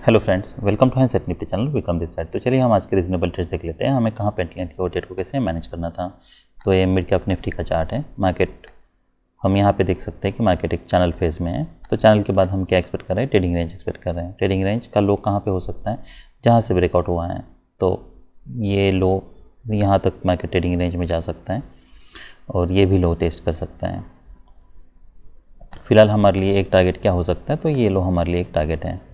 Hello friends, welcome to handset Nifty channel. Welcome this side. तो चलिए हम आज के रीजनेबल ट्रेड्स देख लेते हैं, हमें कहाँ पे एंट्री लेनी थी और ट्रेड को कैसे मैनेज करना था। तो ये मिड कैप निफ्टी का चार्ट है। मार्केट हम यहाँ पे देख सकते हैं कि मार्केट एक चैनल फेज में है। तो चैनल के बाद हम क्या एक्सपेक्ट कर रहे हैं, ट्रेडिंग रेंज एक्सपेक्ट कर रहे हैं। ट्रेडिंग रेंज का लो कहाँ पर हो सकता है, जहाँ से ब्रेकआउट हुआ है। तो ये लो यहाँ तक मार्केट ट्रेडिंग रेंज में जा सकता है और ये भी लो टेस्ट कर सकता है। फिलहाल हमारे लिए एक टारगेट क्या हो सकता है, तो ये लो हमारे लिए एक टारगेट है।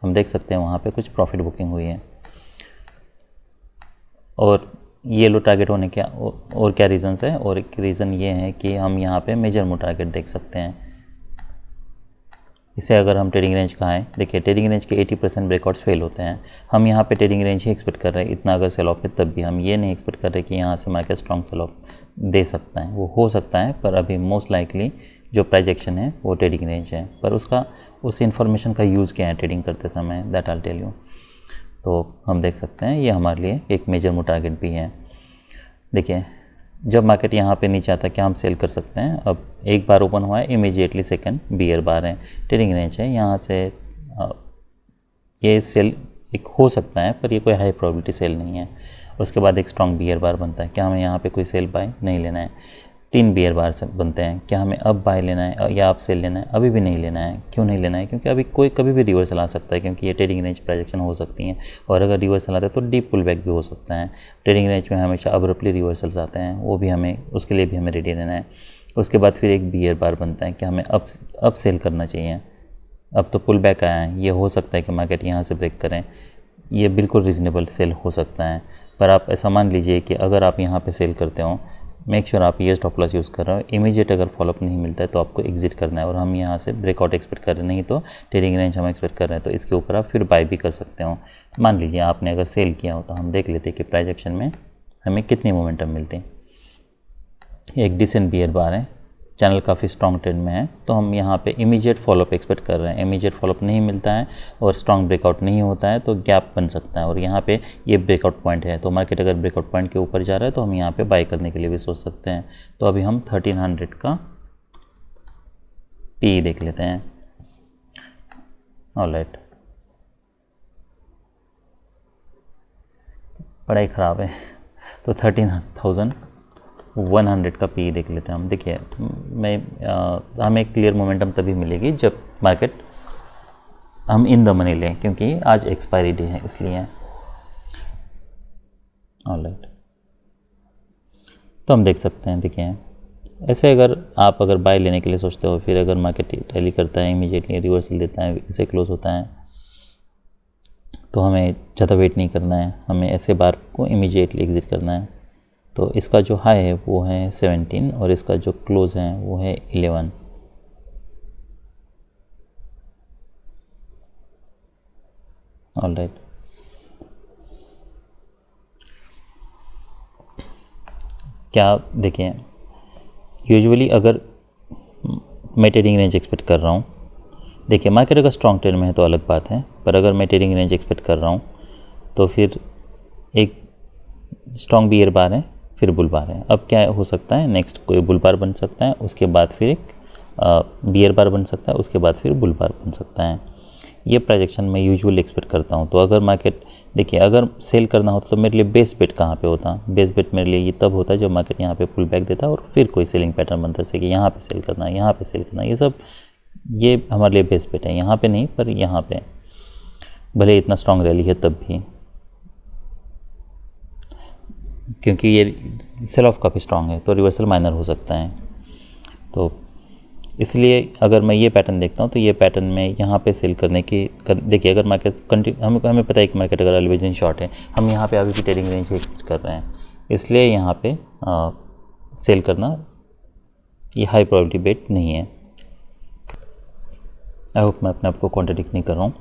हम देख सकते हैं वहाँ पे कुछ प्रॉफिट बुकिंग हुई है और ये लो टारगेट होने के और क्या रीज़न्स है। और एक रीज़न ये है कि हम यहाँ पे मेजर मूव टारगेट देख सकते हैं। इसे अगर हम ट्रेडिंग रेंज कहाँ है, देखिए ट्रेडिंग रेंज के 80% ब्रेकआउट्स फेल होते हैं। हम यहाँ पे ट्रेडिंग रेंज ही एक्सपेक्ट कर रहे हैं। इतना अगर सेल ऑफ है तब भी हम ये नहीं एक्सपेक्ट कर रहे कि यहाँ से मार्केट स्ट्रॉन्ग सेल ऑफ दे सकता है। वो हो सकता है पर अभी मोस्ट लाइकली जो प्राइजेक्शन है वो ट्रेडिंग रेंज है। पर उस इन्फॉर्मेशन का यूज़ क्या है ट्रेडिंग करते समय, दैट आई टेल यू। तो हम देख सकते हैं ये हमारे लिए एक मेजर मूव टारगेट भी है। देखिए जब मार्केट यहाँ पे नीचे आता है क्या हम सेल कर सकते हैं। अब एक बार ओपन हुआ है, इमीडिएटली सेकंड बियर बार है, ट्रेडिंग रेंज है। यहाँ से ये सेल एक हो सकता है पर ये कोई हाई प्रोबेबिलिटी सेल नहीं है। उसके बाद एक स्ट्रॉन्ग बियर बार बनता है, क्या हमें यहाँ पे कोई सेल बाय नहीं लेना है। 3 बियर बार से बनते हैं, क्या हमें अब बाय लेना है या अब सेल लेना है। अभी भी नहीं लेना है। क्यों नहीं लेना है, क्योंकि अभी कोई कभी भी रिवर्सल आ सकता है, क्योंकि ये ट्रेडिंग रेंज प्रोजेक्शन हो सकती हैं और अगर रिवर्सल आता है तो डीप पुल बैक भी हो सकता है। ट्रेडिंग रेंज में हमेशा अब्रप्टली रिवर्सल्स आते हैं, वो भी हमें उसके लिए भी हमें रेडी रहना है। उसके बाद फिर एक बियर बार बनता है, क्या हमें अब सेल करना चाहिए। अब तो पुल बैक आया है, ये हो सकता है कि मार्केट यहाँ से ब्रेक करें, ये बिल्कुल रीज़नेबल सेल हो सकता है। पर आप ऐसा मान लीजिए कि अगर आप यहाँ पे सेल करते हो, मेक श्योर आप ये स्टॉप लॉस यूज़ कर रहे हो। इमीडिएट अगर फॉलोअप नहीं मिलता है तो आपको एग्जिट करना है और हम यहाँ से ब्रेकआउट एक्सपेक्ट कर रहे हैं, नहीं तो ट्रेडिंग रेंज हम एक्सपेक्ट कर रहे हैं। तो इसके ऊपर आप फिर बाय भी कर सकते हो। मान लीजिए आपने अगर सेल किया हो तो हम देख लेते हैं कि प्राइस एक्शन में हमें कितनी मोमेंटम मिलती है। एक डिसेंट बियर बार है, चैनल काफ़ी स्ट्रॉन्ग ट्रेंड में है, तो हम यहाँ पे इमीडिएट फॉलोअप एक्सपेक्ट कर रहे हैं। इमीडिएट फॉलोअप नहीं मिलता है और स्ट्रॉन्ग ब्रेकआउट नहीं होता है तो गैप बन सकता है और यहाँ पे ये ब्रेकआउट पॉइंट है। तो मार्केट अगर ब्रेकआउट पॉइंट के ऊपर जा रहा है तो हम यहाँ पे बाय करने के लिए भी सोच सकते हैं। तो अभी हम 1300 का पी देख लेते हैं। ऑलराइट, पढ़ाई ख़राब है तो 13,100 का पी देख लेते हैं हम। देखिए हमें क्लियर मोमेंटम तभी मिलेगी जब मार्केट हम इन द मनी लें, क्योंकि आज एक्सपायरी डे है इसलिए। ऑलराइट, तो हम देख सकते हैं। देखिए ऐसे अगर आप बाय लेने के लिए सोचते हो, फिर अगर मार्केट रैली करता है, इमीडिएटली रिवर्सल देता है, इसे क्लोज होता है, तो हमें ज़्यादा वेट नहीं करना है, हमें ऐसे बार को इमीडिएटली एग्जिट करना है। तो इसका जो हाई है वो है 17 और इसका जो क्लोज है वो है 11। ऑलराइट, क्या देखिए यूजुअली अगर मैं ट्रेडिंग रेंज एक्सपेक्ट कर रहा हूँ, देखिए मार्केट अगर स्ट्रॉन्ग ट्रेंड में है तो अलग बात है, पर अगर मैं ट्रेडिंग रेंज एक्सपेक्ट कर रहा हूँ तो फिर एक स्ट्रॉन्ग बियर बार है, फिर बुल बार है। अब क्या हो सकता है, नेक्स्ट कोई बुल बार बन सकता है, उसके बाद फिर एक बियर बार बन सकता है, उसके बाद फिर बुल बार बन सकता है। ये प्रोजेक्शन मैं यूजुअली एक्सपेक्ट करता हूँ। तो अगर मार्केट देखिए अगर सेल करना होता तो मेरे लिए बेस्ट बेट कहाँ पे होता, बेस्ट बेट मेरे लिए ये तब होता है जब मार्केट यहाँ पे पुल बैक देता है और फिर कोई सेलिंग पैटर्न बनता है, जैसे कि यहाँ पे सेल करना है, यहाँ पे सेल करना है। ये हमारे लिए बेस्ट बेट है। यहाँ पे नहीं पर यहाँ पे भले इतना स्ट्रॉन्ग रैली है तब भी, क्योंकि ये सेल ऑफ काफ़ी स्ट्रॉन्ग है तो रिवर्सल माइनर हो सकता है। तो इसलिए अगर मैं ये पैटर्न देखता हूँ तो ये पैटर्न में यहाँ पे सेल करने की देखिए अगर मार्केट हमें पता है कि मार्केट अगर एलिवेशन शॉर्ट है, हम यहाँ पे अभी भी ट्रेडिंग रेंज ही कर रहे हैं, इसलिए यहाँ पे सेल करना ये हाई प्रोबेबिलिटी बेट नहीं है। आई होप मैं अपने आप को कॉन्ट्रडिक्ट नहीं कर रहा हूँ,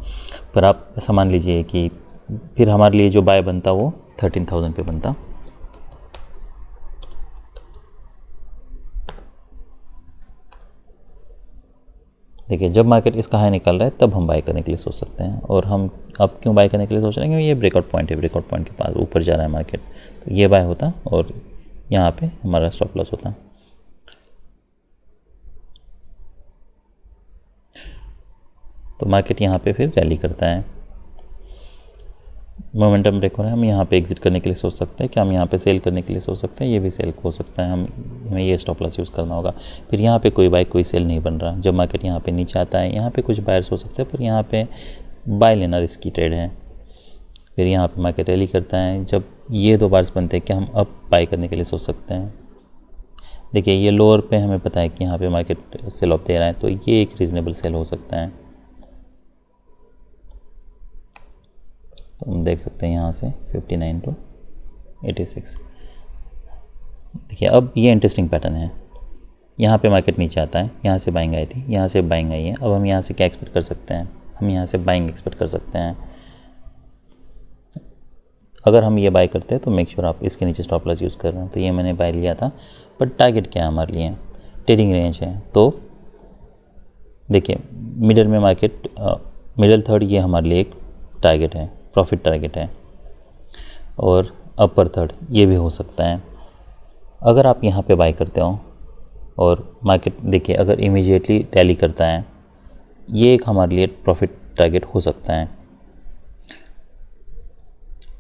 पर आप ऐसा मान लीजिए कि फिर हमारे लिए जो बाय बनता वो 13,000 पे बनता। देखिए जब मार्केट इसका हाई निकल रहा है तब हम बाय करने के लिए सोच सकते हैं। और हम अब क्यों बाय करने के लिए सोच रहे हैं, क्योंकि ये ब्रेकआउट पॉइंट है, ब्रेकआउट पॉइंट के पास ऊपर जा रहा है मार्केट, तो ये बाय होता और यहाँ पे हमारा स्टॉप लॉस होता। तो मार्केट यहाँ पे फिर रैली करता है। मोमेंटम ब्रेक हो रहा है, हम यहाँ पे एग्जिट करने के लिए सोच सकते हैं, क्या हम यहाँ पे सेल करने के लिए सोच सकते हैं, ये भी सेल हो सकता है, हमें ये स्टॉप लॉस यूज़ करना होगा। फिर यहाँ पे कोई बाय कोई सेल नहीं बन रहा, जब मार्केट यहाँ पे नीचे आता है यहाँ पे कुछ बायर्स हो सकते हैं, पर यहाँ पे बाय लेना रिस्की ट्रेड है। फिर यहाँ पे मार्केट रैली करता है, जब ये दो बार्स बनते हैं क्या हम अब बाय करने के लिए सोच सकते हैं। देखिए ये लोअर पे हमें पता है कि यहाँ पे मार्केट सेल ऑफ दे रहा है, तो ये एक रीज़नेबल सेल हो सकता है। तो हम देख सकते हैं यहाँ से 59 to 86। देखिए अब ये इंटरेस्टिंग पैटर्न है, यहाँ पे मार्केट नीचे आता है, यहाँ से बाइंग आई थी, यहाँ से बाइंग आई है। अब हम यहाँ से क्या एक्सपेक्ट कर सकते हैं, हम यहाँ से बाइंग एक्सपेक्ट कर सकते हैं। अगर हम ये बाय करते हैं तो मेक श्योर आप इसके नीचे स्टॉप लॉस यूज़ कर रहे हो। तो ये मैंने बाय लिया था, पर टारगेट क्या है हमारे लिए, ट्रेडिंग रेंज है। तो देखिए मिडल में मार्केट, मिडल थर्ड ये हमारे लिए एक टारगेट है, प्रॉफिट टारगेट है, और अपर थर्ड ये भी हो सकता है। अगर आप यहाँ पे बाय करते हो और मार्केट देखिए अगर इमीडिएटली टैली करता है, ये एक हमारे लिए प्रॉफिट टारगेट हो सकता है।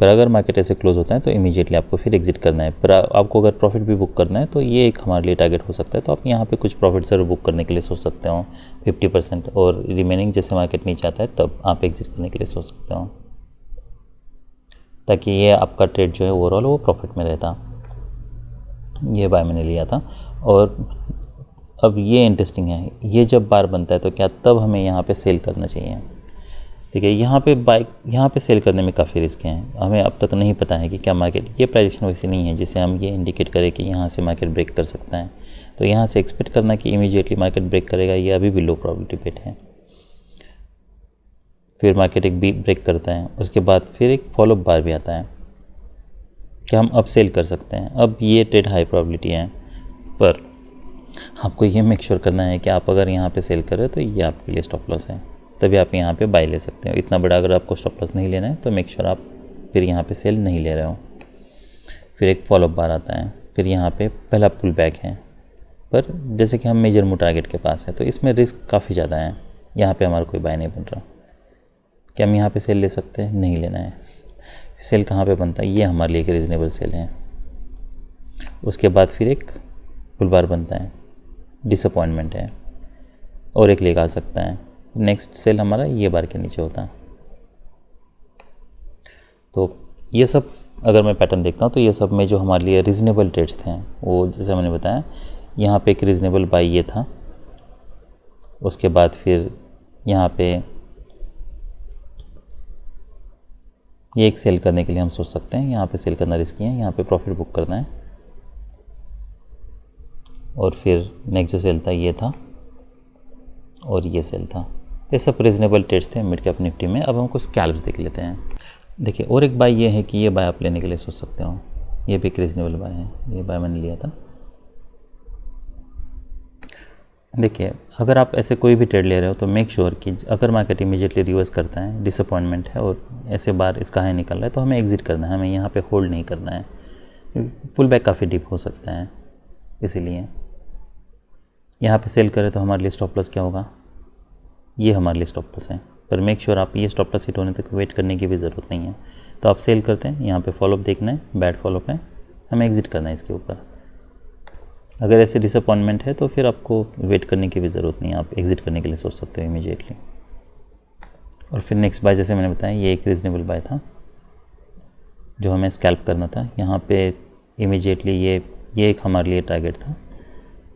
पर अगर मार्केट ऐसे क्लोज होता है तो इमीडिएटली आपको फिर एग्जिट करना है। पर आपको अगर प्रॉफिट भी बुक करना है तो ये एक हमारे लिए टारगेट हो सकता है। तो आप यहाँ पे कुछ प्रॉफिट ज़रूर बुक करने के लिए सोच सकते हो 50%, और रिमेनिंग जैसे मार्केट नीचे आता है तब आप एग्जिट करने के लिए सोच सकते हो, ताकि ये आपका ट्रेड जो है ओवरऑल वो प्रॉफिट में रहता। ये बाय मैंने लिया था। और अब ये इंटरेस्टिंग है, ये जब बार बनता है तो क्या तब हमें यहाँ पे सेल करना चाहिए। ठीक है, यहाँ पे सेल करने में काफ़ी रिस्क हैं। हमें अब तक नहीं पता है कि क्या मार्केट, ये प्राइजेक्शन वैसी नहीं है जिससे हम ये इंडिकेट करें कि यहाँ से मार्केट ब्रेक कर सकता है। तो यहाँ से एक्सपेक्ट करना कि इमीडिएटली मार्केट ब्रेक करेगा, ये अभी भी लो प्रोबेबिलिटी बेट है। फिर मार्केट एक ब्रेक करता है, उसके बाद फिर एक फॉलोअप बार भी आता है कि हम अब सेल कर सकते हैं। अब ये ट्रेड हाई प्रोबेबिलिटी है, पर आपको ये मेक श्योर करना है कि आप अगर यहाँ पे सेल कर रहे हो तो ये आपके लिए स्टॉप लॉस है, तभी आप यहाँ पे बाय ले सकते हो। इतना बड़ा अगर आपको स्टॉप लॉस नहीं लेना है तो मेक श्योर आप फिर यहाँ पे सेल नहीं ले रहे हो। फिर एक फॉलोअप बार आता है, फिर यहाँ पे पहला पुल बैक है, पर जैसे कि हम मेजर मूव टारगेट के पास है तो इसमें रिस्क काफ़ी ज़्यादा है। यहाँ पे हमारा कोई बाय नहीं बन रहा, क्या हम यहाँ पे सेल ले सकते हैं, नहीं लेना है। सेल कहाँ पे बनता है, ये हमारे लिए एक रीज़नेबल सेल है। उसके बाद फिर एक पुल बार बनता है, डिसअपॉइंटमेंट है, और एक लेग आ सकता है। नेक्स्ट सेल हमारा ये बार के नीचे होता है। तो ये सब अगर मैं पैटर्न देखता हूँ तो ये सब में जो हमारे लिए रीज़नेबल ट्रेड्स थे वो जैसे मैंने बताया, यहाँ पे एक रीज़नेबल बाय ये था। उसके बाद फिर यहाँ पे ये एक सेल करने के लिए हम सोच सकते हैं, यहाँ पे सेल करना रिस्की है, यहाँ पे प्रॉफिट बुक करना है। और फिर नेक्स्ट जो सेल था ये था, और ये सेल था। ये सब रीजनेबल ट्रेड्स थे मिड कैप निफ्टी में। अब हम कुछ स्कैल्प्स देख लेते हैं। देखिए और एक बाय ये है कि ये बाय आप लेने के लिए सोच सकते हो, ये भी एक रीजनेबल बाय है, ये बाय मैंने लिया था। देखिए अगर आप ऐसे कोई भी ट्रेड ले रहे हो तो मेक श्योर कि अगर मार्केट इमीडिएटली रिवर्स करता है, डिसअपॉइंटमेंट है और ऐसे बार इसका हाई निकल रहा है तो हमें एग्जिट करना है, हमें यहाँ पे होल्ड नहीं करना है, क्योंकि पुल बैक काफ़ी डीप हो सकता है। इसीलिए यहाँ पे सेल करें तो हमारे लिए स्टॉप लॉस क्या होगा, ये हमारे लिए स्टॉप लॉस है। पर मेक श्योर आप ये स्टॉप लॉस हिट होने तक वेट करने की भी ज़रूरत नहीं है। तो आप सेल करते हैं, यहाँ पे फॉलोअप देखना है, बैड फॉलोअप है, हमें एग्जिट करना है इसके ऊपर। अगर ऐसे डिसअपॉइंटमेंट है तो फिर आपको वेट करने की भी ज़रूरत नहीं है, आप एग्जिट करने के लिए सोच सकते हो इमीडिएटली। और फिर नेक्स्ट बाय जैसे मैंने बताया, ये एक रीजनेबल बाय था जो हमें स्कैल्प करना था। यहाँ पे इमीडिएटली ये एक हमारे लिए टारगेट था।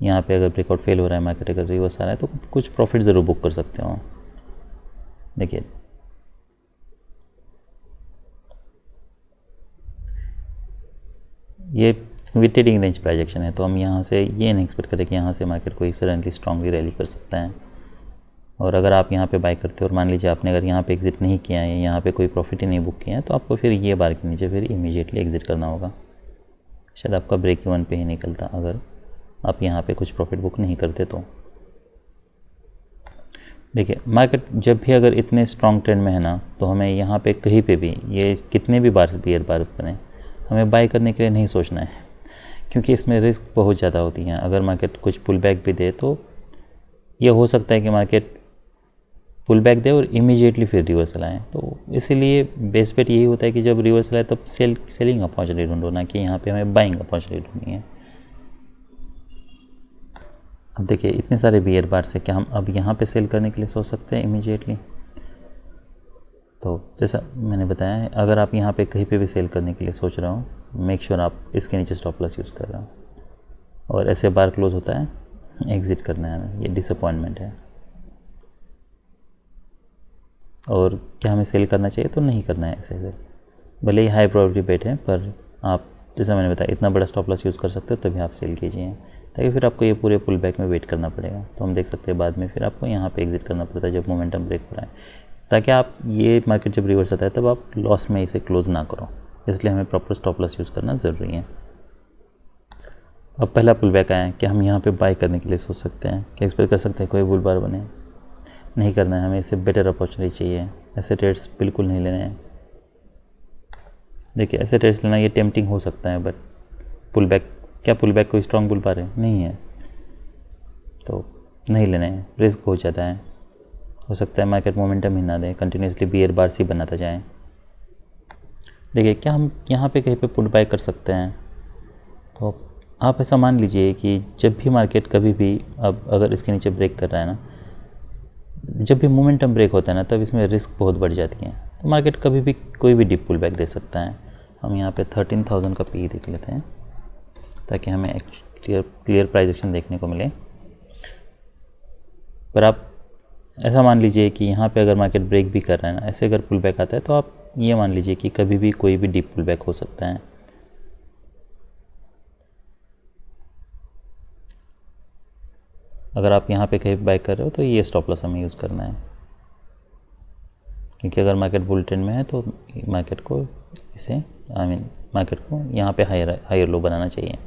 यहाँ पे अगर ब्रेकआउट फेल हो रहा है, मार्केट अगर रिवर्स आ रहा है तो कुछ प्रॉफिट ज़रूर बुक कर सकते हो। देखिए ये विद ट्रेडिंग रेंज प्राइजेक्शन है, तो हम यहाँ से ये नहीं एक्सपेक्ट करें कि यहाँ से मार्केट कोई सडनली स्ट्रांगली रैली कर सकता है। और अगर आप यहाँ पे बाय करते हो और मान लीजिए आपने अगर यहाँ पे एग्जिट नहीं किया है, यहाँ पे कोई प्रॉफिट ही नहीं बुक किया है, तो आपको फिर ये बार के नीचे फिर इमीडिएटली एग्जिट करना होगा। शायद आपका ब्रेक इवन पे ही निकलता अगर आप यहाँ पे कुछ प्रॉफिट बुक नहीं करते तो। देखिए मार्केट जब भी अगर इतने स्ट्रॉन्ग ट्रेंड में है ना, तो हमें यहाँ पे कहीं पे भी ये कितने भी बार बियर बार बने, हमें बाय करने के लिए नहीं सोचना है, क्योंकि इसमें रिस्क बहुत ज़्यादा होती हैं। अगर मार्केट कुछ पुल बैक भी दे तो ये हो सकता है कि मार्केट पुल बैक दे और इमीडिएटली फिर रिवर्सल आए। तो इसीलिए बेस बेट यही होता है कि जब रिवर्सल आए तब सेलिंग अपॉर्चुनिटी ढूंढो, ना कि यहाँ पे हमें बाइंग अपॉर्चुनिटी ढूंढनी है। अब देखिए इतने सारे बियर बार से क्या हम अब यहाँ पे सेल करने के लिए सोच सकते हैं इमीडिएटली? तो जैसा मैंने बताया है, अगर आप यहाँ पे कहीं पे भी सेल करने के लिए सोच रहे हो, मेक श्योर आप इसके नीचे स्टॉप लॉस यूज़ कर रहे हो, और ऐसे बार क्लोज होता है एग्ज़िट करना है हमें, ये डिसअपॉइंटमेंट है। और क्या हमें सेल करना चाहिए? तो नहीं करना है ऐसे सेल, भले ही हाई प्रोबेबिलिटी बेट है, पर आप जैसा मैंने बताया इतना बड़ा स्टॉप लॉस यूज़ कर सकते हो, तभी आप सेल कीजिए, ताकि फिर आपको ये पूरे पुल बैक में वेट करना पड़ेगा। तो हम देख सकते हैं बाद में फिर आपको यहाँ पे एग्जिट करना पड़ता है जब मोमेंटम ब्रेक हो रहा है, ताकि आप ये मार्केट जब रिवर्स आता है तब आप लॉस में इसे क्लोज ना करो। इसलिए हमें प्रॉपर स्टॉप लॉस यूज़ करना ज़रूरी है। अब पहला पुल बैक आया है, क्या हम यहाँ पे बाय करने के लिए सोच सकते हैं? क्या एक्सपेक्ट कर सकते हैं कोई बुल बार बने? नहीं करना है, हमें इससे बेटर अपॉर्चुनिटी चाहिए। ऐसे ट्रेड्स बिल्कुल नहीं लेने हैं। देखिए ऐसे ट्रेड्स लेना ये टेम्पटिंग हो सकता है, बट पुल बैक, क्या पुल बैक कोई स्ट्रॉन्ग बुल बार है? नहीं है, तो नहीं लेने हैं, रिस्क बहुत ज़्यादा है। हो सकता है मार्केट मोमेंटम ही ना दे, कंटिन्यूसली बियर बार सी बनाता जाए। देखिए क्या हम यहाँ पे कहीं पे पुल बाय कर सकते हैं? तो आप ऐसा मान लीजिए कि जब भी मार्केट कभी भी, अब अगर इसके नीचे ब्रेक कर रहा है ना, जब भी मोमेंटम ब्रेक होता है ना, तब इसमें रिस्क बहुत बढ़ जाती है। तो मार्केट कभी भी कोई भी डीप पुल बैक दे सकता है। हम यहाँ पे 13,000 का पी देख लेते हैं, ताकि हमें एक क्लियर प्राइस एक्शन देखने को मिले। पर आप ऐसा मान लीजिए कि यहाँ पे अगर मार्केट ब्रेक भी कर रहा है ना, ऐसे अगर पुल बैक आता है, तो आप ये मान लीजिए कि कभी भी कोई भी डीप पुल बैक हो सकता है। अगर आप यहाँ पे कहीं बाय कर रहे हो तो ये स्टॉप लॉस हमें यूज़ करना है, क्योंकि अगर मार्केट बुल ट्रेंड में है तो मार्केट को इसे मार्केट को यहाँ पे हायर लो बनाना चाहिए।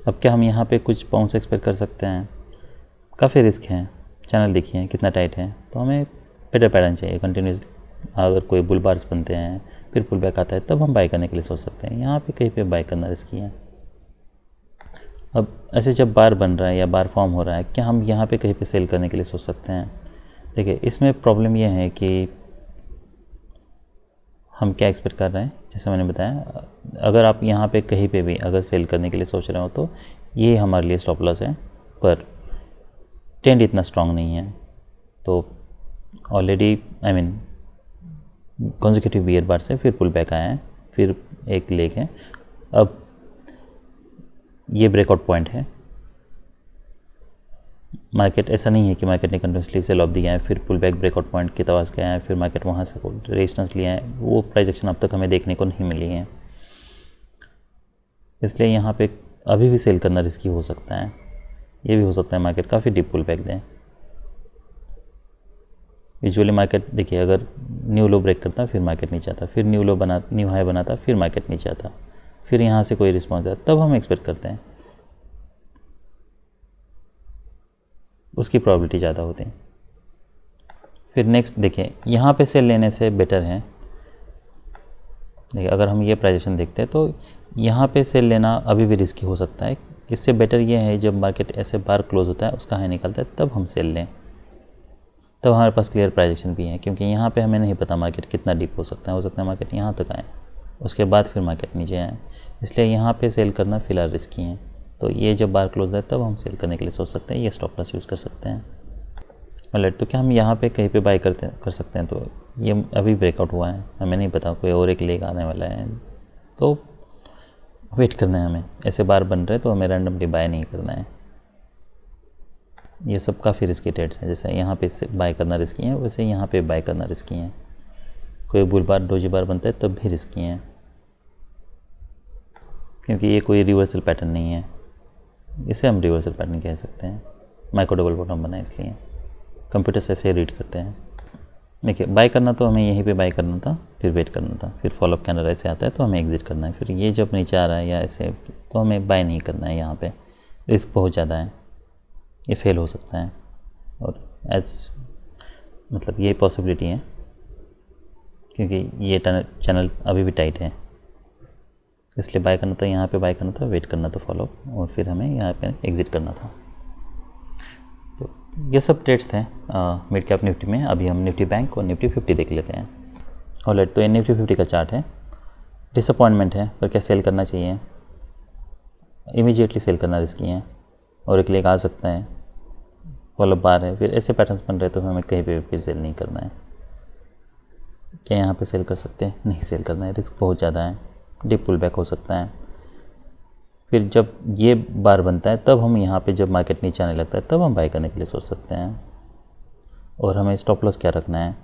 अब क्या हम यहाँ पे कुछ बाउंस एक्सपेक्ट कर सकते हैं? काफ़ी रिस्क है, चैनल देखिए कितना टाइट है, तो हमें बेटर पैटर्न चाहिए कंटिन्यूस। अगर कोई बुल बार्स बनते हैं फिर पुल बैक आता है, तब हम बाय करने के लिए सोच सकते हैं। यहाँ पे कहीं पे बाय करना रिस्की है। अब ऐसे जब बार बन रहा है या बार फॉर्म हो रहा है, क्या हम यहाँ पे कहीं पे सेल करने के लिए सोच सकते हैं? देखिए इसमें प्रॉब्लम ये है कि हम क्या एक्सपेक्ट कर रहे हैं, जैसे मैंने बताया, अगर आप यहाँ पे कहीं पे भी अगर सेल करने के लिए सोच रहे हो तो ये हमारे लिए स्टॉप लॉस है, पर ट्रेंड इतना स्ट्रांग नहीं है। तो ऑलरेडी कॉन्जिक्यूटिव बियर बार से फिर पुल बैक आया है, फिर एक लेग है। अब ये ब्रेकआउट पॉइंट है। मार्केट ऐसा नहीं है कि मार्केट ने कंटिन्यूसली सेल ऑफ दिया है फिर पुल बैक ब्रेकआउट पॉइंट की तवास गया है, फिर मार्केट वहाँ से रेजिस्टेंस लिया है। वो प्राइस एक्शन अब तक हमें देखने को नहीं मिली है, इसलिए यहाँ पे अभी भी सेल करना रिस्की हो सकता है। ये भी हो सकता है मार्केट काफ़ी डीप पुल बैक दें। यूजुअली मार्केट देखिए अगर न्यू लो ब्रेक करता फिर मार्केट नीचे आता, फिर न्यू हाई बनाता, फिर मार्केट नीचे आता, फिर यहाँ से कोई रिस्पॉन्स आता, तब हम एक्सपेक्ट करते हैं, उसकी प्रॉबिलिटी ज़्यादा होती है। फिर नेक्स्ट देखिए यहाँ पे सेल लेने से बेटर है। देखिए अगर हम ये प्राइजेशन देखते हैं तो यहाँ पे सेल लेना अभी भी रिस्की हो सकता है। इससे बेटर ये है जब मार्केट ऐसे बार क्लोज होता है, उसका हाई निकलता है, तब हम सेल लें, तब हमारे पास क्लियर प्राइजेशन भी है। क्योंकि यहाँ पे हमें नहीं पता मार्केट कितना डीप हो सकता है मार्केट यहाँ तक आए, उसके बाद फिर मार्केट नीचे आए, इसलिए यहाँ पे सेल करना फ़िलहाल रिस्की है। तो ये जब बार क्लोज है तब हम सेल करने के लिए सोच सकते हैं, ये स्टॉप लॉस यूज़ कर सकते हैं। ऑलराइट, तो क्या हम यहाँ पे कहीं पे बाय कर सकते हैं? तो ये अभी ब्रेकआउट हुआ है, हमें नहीं पता कोई और एक लेग आने वाला है, तो वेट करना है हमें। ऐसे बार बन रहे तो हमें रैंडमली बाय नहीं करना है। ये सब काफ़ी रिस्की ट्रेड्स हैं, जैसे यहाँ पे से बाय करना रिस्की है, वैसे यहाँ पे बाय करना रिस्की है। कोई बुल बार डोजी बार बनता है तब भी रिस्की है, क्योंकि ये कोई रिवर्सल पैटर्न नहीं है। इसे हम रिवर्सल पैटर्न कह सकते हैं, माइक्रो डबल बॉटम बना है, इसलिए कंप्यूटर से ऐसे रीड करते हैं। देखिए बाय करना तो हमें यहीं पे बाय करना था, फिर वेट करना था, फिर फॉलोअप कैंडल ऐसे आता है तो हमें एग्जिट करना है। फिर ये जब नीचे आ रहा है या ऐसे, तो हमें बाय नहीं करना है। यहाँ पे रिस्क बहुत ज़्यादा है, ये फेल हो सकता है, और ये पॉसिबिलिटी है, क्योंकि ये चैनल अभी भी टाइट है, इसलिए बाय करना था, यहाँ पे बाय करना था, वेट करना था फॉलो, और फिर हमें यहाँ पे एग्ज़िट करना था। तो ये सब ट्रेड्स थे मिड कैप निफ्टी में। अभी हम निफ्टी बैंक और निफ्टी 50 देख लेते हैं। ऑलराइट, तो ये निफ्टी 50 का चार्ट है। डिसअपॉइंटमेंट है, पर क्या सेल करना चाहिए? इमीडिएटली सेल करना रिस्की है, और एक लेग आ सकता है, फॉलोअप बार है, फिर ऐसे पैटर्न्स बन रहे तो हमें कहीं पे फिर सेल नहीं करना है। क्या यहाँ पे सेल कर सकते हैं? नहीं सेल करना है, रिस्क बहुत ज़्यादा है, डीप पुल बैक हो सकता है। फिर जब ये बार बनता है तब हम यहाँ पे, जब मार्केट नीचे आने लगता है तब हम बाय करने के लिए सोच सकते हैं। और हमें स्टॉप लॉस क्या रखना है?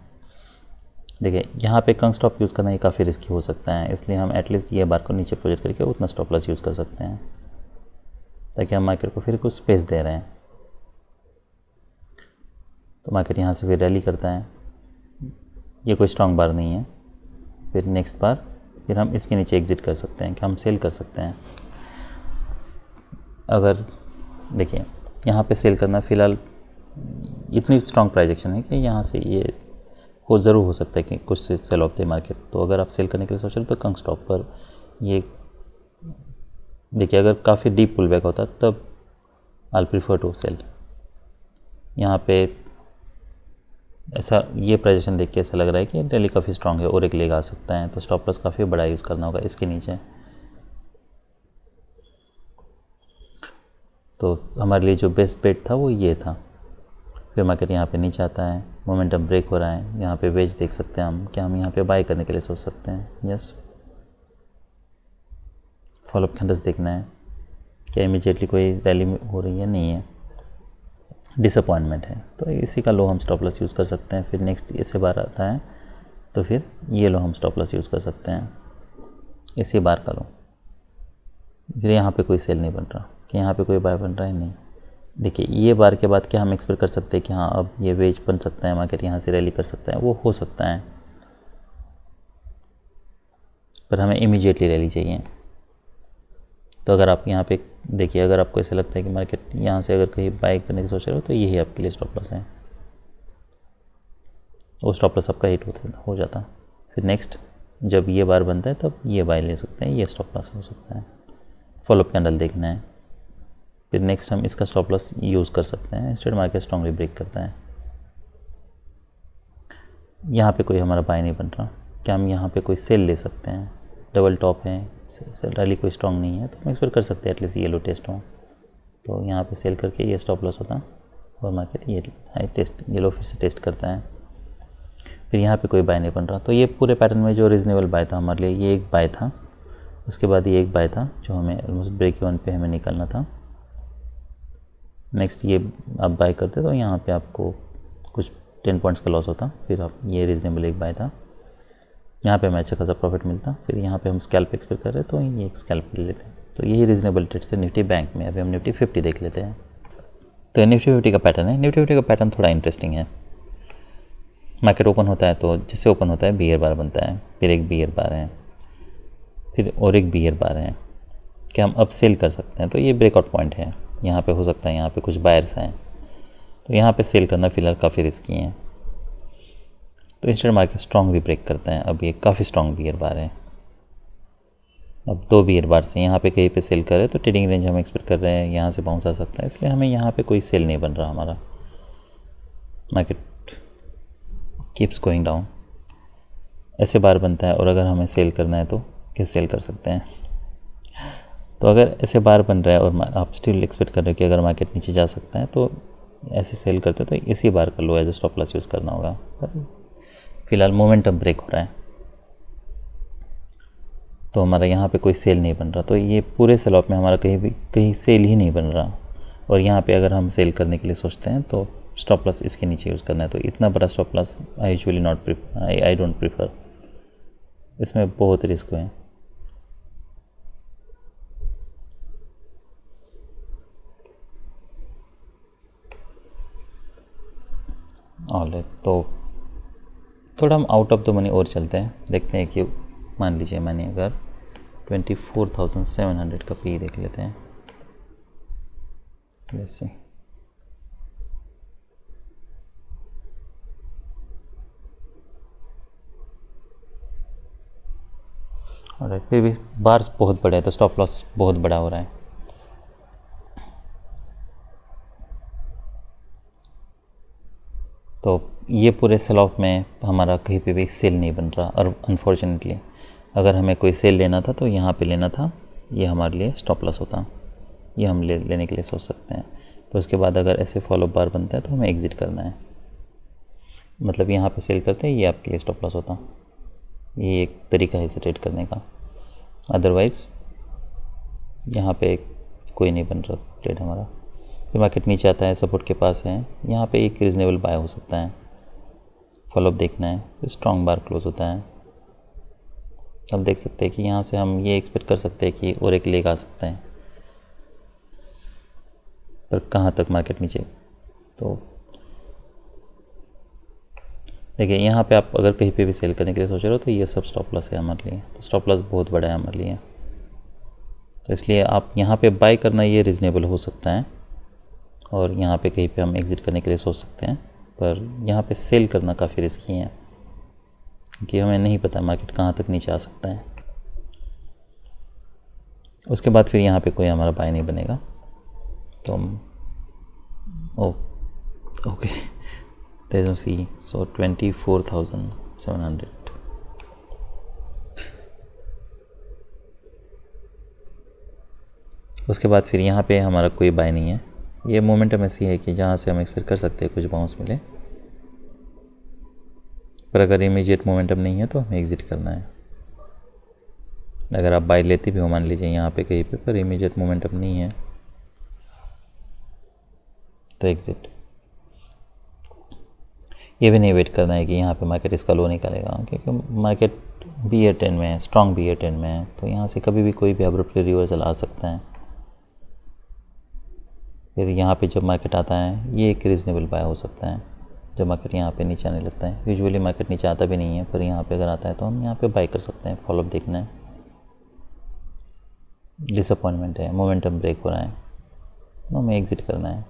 देखिए, यहाँ पे कंग स्टॉप यूज़ करना ये काफ़ी रिस्की हो सकता है, इसलिए हम एटलीस्ट ये बार को नीचे प्रोजेक्ट करके उतना स्टॉप लॉस यूज़ कर सकते हैं, ताकि हम मार्केट को फिर कुछ स्पेस दे रहे हैं। तो मार्केट यहाँ से फिर रैली करता है, ये कोई स्ट्रॉन्ग बार नहीं है, फिर नेक्स्ट बार फिर हम इसके नीचे एग्जिट कर सकते हैं कि हम सेल कर सकते हैं। अगर देखिए यहाँ पे सेल करना फ़िलहाल इतनी स्ट्रॉन्ग प्राइस एक्शन है कि यहाँ से ये ज़रूर हो सकता है कि कुछ से सेल ऑफ दे मार्केट। तो अगर आप सेल करने के लिए सोच रहे हो तो कंग स्टॉप पर ये देखिए, अगर काफ़ी डीप पुल बैक होता तब आई प्रीफर टू सेल। यहाँ पे ऐसा ये प्राइजेशन देख के ऐसा लग रहा है कि रैली काफ़ी स्ट्रॉन्ग है और एक लेग आ सकता है, तो स्टॉप लॉस काफ़ी बड़ा यूज़ करना होगा इसके नीचे। तो हमारे लिए जो बेस्ट बेट था वो ये था। फिर मार्केट यहाँ पे नीचे आता है, मोमेंटम ब्रेक हो रहा है, यहाँ पे वेज देख सकते हैं हम, क्या हम यहाँ पे बाय करने के लिए सोच सकते हैं? यस। फॉलोअप कैंडल्स देखना है, क्या इमीडिएटली कोई रैली हो रही है? नहीं है, डिसअपॉइंटमेंट है, तो इसी का लो हम स्टॉप लॉस यूज़ कर सकते हैं। फिर नेक्स्ट इसी बार आता है तो फिर ये लो हम स्टॉप लॉस यूज़ कर सकते हैं, इसी बार का लो। फिर यहाँ पे कोई सेल नहीं बन रहा, कि यहाँ पे कोई बाय बन रहा है? नहीं। देखिए, ये बार के बाद क्या हम एक्सपेक्ट कर सकते हैं कि हाँ अब ये वेज बन सकता है, मार्केट यहाँ से रैली कर सकता है? वो हो सकता है, पर हमें इमीडिएटली रैली चाहिए। तो अगर आप यहाँ पे देखिए, अगर आपको ऐसा लगता है कि मार्केट यहाँ से अगर कहीं बाय करने की सोच रहे हो तो यही आपके लिए स्टॉप लॉस है, वो स्टॉप लॉस आपका हिट हो जाता। फिर नेक्स्ट जब ये बार बनता है तब ये बाय ले सकते हैं, ये स्टॉप लॉस हो सकता है। फॉलोअप कैंडल देखना है, फिर नेक्स्ट हम इसका स्टॉप लॉस यूज़ कर सकते हैं। इंस्टेड मार्केट स्ट्रॉन्गली ब्रेक करता है, यहाँ पे कोई हमारा बाय नहीं बन रहा, क्या हम यहाँ पे कोई सेल ले सकते हैं? डबल टॉप है, रैली कोई स्ट्रॉन्ग नहीं है, तो हम एक्सपेक्ट कर सकते हैं एटलीस्ट ये लो टेस्ट हो, तो यहाँ पे सेल करके ये स्टॉप लॉस होता और मार्केट ये हाई टेस्ट, ये लो फिर से टेस्ट करता है। फिर यहाँ पे कोई बाय नहीं बन रहा, तो ये पूरे पैटर्न में जो रीजनेबल बाय था हमारे लिए, ये एक बाय था, उसके बाद ये एक बाय था जो हमें ऑलमोस्ट ब्रेक इवन पे हमें निकलना था। नेक्स्ट ये आप बाय करते तो यहाँ पे आपको कुछ 10 पॉइंट्स का लॉस होता, फिर आप ये रीजनेबल एक बाय था, यहाँ पे हमें अच्छा खासा प्रॉफिट मिलता। फिर यहाँ पे हम स्कैल्प एक्सपेक्ट कर रहे तो ये एक स्कैल्प ले लेते हैं। तो यही रीजनेबल ट्रेड्स है निफ्टी बैंक में। अभी हम निफ्टी 50 देख लेते हैं। तो निफ्टी 50 का पैटर्न है, निफ्टी 50 का पैटर्न थोड़ा इंटरेस्टिंग है। मार्केट ओपन होता है तो जिससे ओपन होता है बियर बार बनता है, फिर एक बियर बार है, फिर और एक बियर बार है, क्या हम अब सेल कर सकते हैं? तो ये ब्रेकआउट पॉइंट है, यहाँ पे हो सकता है यहाँ पे कुछ बायर्स हैं, तो यहाँ पे सेल करना फ़िलहाल काफ़ी रिस्की है। तो इंस्टेड मार्केट स्ट्रॉन्ग भी ब्रेक करता है, अब ये काफ़ी स्ट्रॉन्ग बियर बार है। अब 2 बियर बार से यहाँ पे कहीं पे सेल करे तो ट्रेडिंग रेंज हम एक्सपेक्ट कर रहे हैं यहाँ से बाउंस आ सकता है, इसलिए हमें यहाँ पे कोई सेल नहीं बन रहा हमारा। मार्केट कीप्स गोइंग डाउन, ऐसे बार बनता है, और अगर हमें सेल करना है तो किस सेल कर सकते हैं? तो अगर ऐसे बार बन रहा है और आप स्टिल एक्सपेक्ट कर रहे हो कि अगर मार्केट नीचे जा सकता है तो ऐसे सेल करते तो इसी बार का low as a stop loss use करना होगा। पर फिलहाल मोमेंटम ब्रेक हो रहा है तो हमारा यहाँ पे कोई सेल नहीं बन रहा, तो ये पूरे सेल ऑफ में हमारा कहीं सेल ही नहीं बन रहा। और यहाँ पे अगर हम सेल करने के लिए सोचते हैं तो स्टॉप लॉस इसके नीचे यूज़ करना है। तो इतना बड़ा stop loss I usually not prefer, I don't prefer, इसमें बहुत रिस्क है। ऑलराइट, तो थोड़ा हम आउट ऑफ द मनी और चलते हैं, देखते हैं कि मान लीजिए मैंने अगर 24,700 का पी देख लेते हैं जैसे, और फिर भी बार्स बहुत बड़े हैं तो स्टॉप लॉस बहुत बड़ा हो रहा है। तो ये पूरे सेल ऑफ में हमारा कहीं पे भी सेल नहीं बन रहा, और अनफॉर्चुनेटली अगर हमें कोई सेल लेना था तो यहाँ पे लेना था, ये हमारे लिए स्टॉप लॉस होता, ये हम लेने के लिए सोच सकते हैं। तो उसके बाद अगर ऐसे फॉलो बार बनता है तो हमें एग्ज़िट करना है, मतलब यहाँ पे सेल करते हैं, ये आपके लिए स्टॉप लॉस होता। ये एक तरीका है इसे ट्रेड करने का, अदरवाइज़ यहाँ पे कोई नहीं बन रहा ट्रेड हमारा। फिर मार्केट नीचे आता है, सपोर्ट के पास है, यहाँ पे एक रीज़नेबल बाय हो सकता है, फॉलोअप देखना है, फिर स्ट्रॉन्ग बार क्लोज होता है। अब देख सकते हैं कि यहाँ से हम ये एक्सपेक्ट कर सकते हैं कि और एक लेग आ सकता है, पर कहाँ तक मार्केट नीचे। तो देखिए यहाँ पे आप अगर कहीं पे भी सेल करने के लिए सोच रहे हो तो ये सब स्टॉप लॉस है हमारे लिए, तो स्टॉप लॉस बहुत बड़ा है हमारे लिए, तो इसलिए आप यहाँ पे बाय करना ये रीज़नेबल हो सकता है, और यहाँ पे कहीं पे हम एग्ज़िट करने के लिए सोच सकते हैं, पर यहाँ पे सेल करना काफ़ी रिस्की है क्योंकि हमें नहीं पता मार्केट कहाँ तक नीचे आ सकता है। उसके बाद फिर यहाँ पे कोई हमारा बाय नहीं बनेगा, तो हम okay there is no C, so 24,700। उसके बाद फिर यहाँ पे हमारा कोई बाय नहीं है। ये मोमेंटम ऐसी है कि जहाँ से हम एक्सपेक्ट कर सकते हैं कुछ बाउंस मिले, पर अगर इमीडिएट मोमेंटम नहीं है तो हमें एग्ज़िट करना है। अगर आप बाय लेते भी हो, मान लीजिए यहाँ पे कहीं पे, पर इमीडिएट मोमेंटम नहीं है तो एग्ज़िट। ये भी नहीं वेट करना है कि यहाँ पे मार्केट इसका लो निकालेगा, क्योंकि मार्केट BA 10 में है, स्ट्रॉन्ग BA 10 में है, तो यहाँ से कभी भी कोई भी अब्रप्टली रिवर्सल आ सकता है। फिर यहाँ पे जब मार्केट आता है ये एक रीज़नेबल बाय हो सकता है, जब मार्केट यहाँ पे नीचे आने लगता है। यूजुअली मार्केट नीचे आता भी नहीं है, पर यहाँ पे अगर आता है तो हम यहाँ पे बाय कर सकते हैं। फॉलोअप देखना है, डिसअपॉइंटमेंट है, मोमेंटम ब्रेक हो रहा है, तो हमें एग्ज़िट करना है।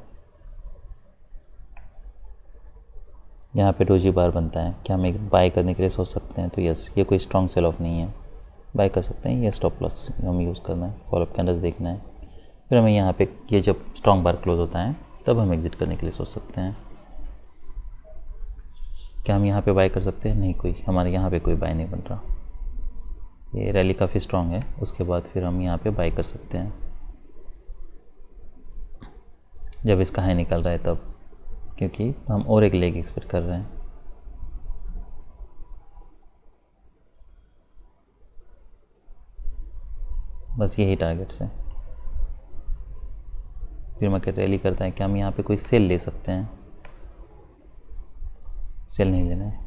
यहाँ पे डोजी बार बनता है, क्या हम एक बाय करने के लिए सोच सकते हैं, तो यस, ये कोई स्ट्रॉन्ग सेल ऑफ नहीं है, बाय कर सकते हैं। ये स्टॉप लॉस हम यूज़ करना है, फॉलोअप कैंडल्स देखना है, फिर हमें यहाँ पे ये जब स्ट्रॉन्ग बार क्लोज होता है तब हम एग्ज़िट करने के लिए सोच सकते हैं। क्या हम यहाँ पे बाय कर सकते हैं? नहीं, कोई हमारे यहाँ पे कोई बाय नहीं बन रहा। ये रैली काफ़ी स्ट्रॉन्ग है, उसके बाद फिर हम यहाँ पे बाय कर सकते हैं जब इसका हाई निकल रहा है तब, क्योंकि हम और एक लेग एक्सपेक्ट कर रहे हैं। बस यही टारगेट्स है। फिर मार्केट रैली करता है, क्या हम यहाँ पे कोई सेल ले सकते हैं? सेल नहीं लेना है।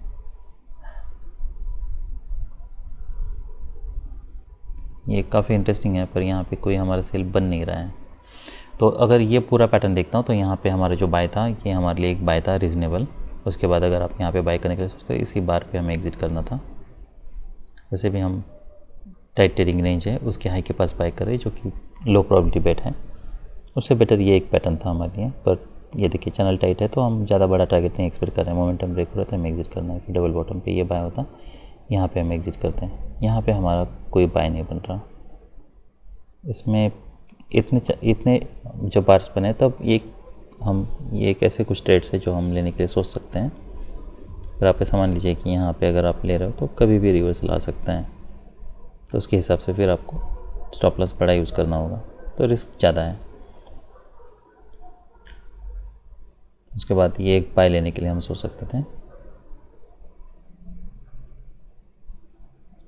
ये काफ़ी इंटरेस्टिंग है, पर यहाँ पे कोई हमारा सेल बन नहीं रहा है। तो अगर ये पूरा पैटर्न देखता हूँ तो यहाँ पे हमारा जो बाय था ये हमारे लिए एक बाय था रीज़नेबल। उसके बाद अगर आप यहाँ पे बाय करने के लिए सोचते हो, इसी बार पे हमें एग्ज़िट करना था। वैसे भी हम टाइट ट्रेडिंग रेंज है उसके हाई के पास बाय कर रहे हैं, जो कि लो प्रोबेबिलिटी बेट है। उससे बेटर ये एक पैटर्न था हमारे लिए, पर ये देखिए चैनल टाइट है तो हम ज़्यादा बड़ा टारगेट नहीं एक्सपेक्ट कर रहे हैं। मोमेंटम ब्रेक हो रहा है तो हमें एग्ज़िट करना है। फिर डबल बॉटम पे ये बाय होता, यहाँ पे हम एग्ज़िट करते हैं। यहाँ पे हमारा कोई बाय नहीं बन रहा। इसमें इतने जब बार्स बने तब ये एक ऐसे कुछ ट्रेड्स है जो हम लेने के लिए सोच सकते हैं। फिर आप ऐसा मान लीजिए कि यहाँ पे अगर आप ले रहे हो तो कभी भी रिवर्सल आ सकता है, तो उसके हिसाब से फिर आपको स्टॉप लॉस बड़ा यूज़ करना होगा, तो रिस्क ज़्यादा है। उसके बाद ये एक बाय लेने के लिए हम सोच सकते थे।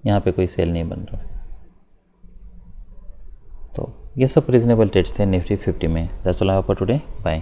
यहाँ पे कोई सेल नहीं बन रहा। तो ये सब रीजनेबल ट्रेड्स थे निफ्टी 50 में। That's all I have for today. Bye.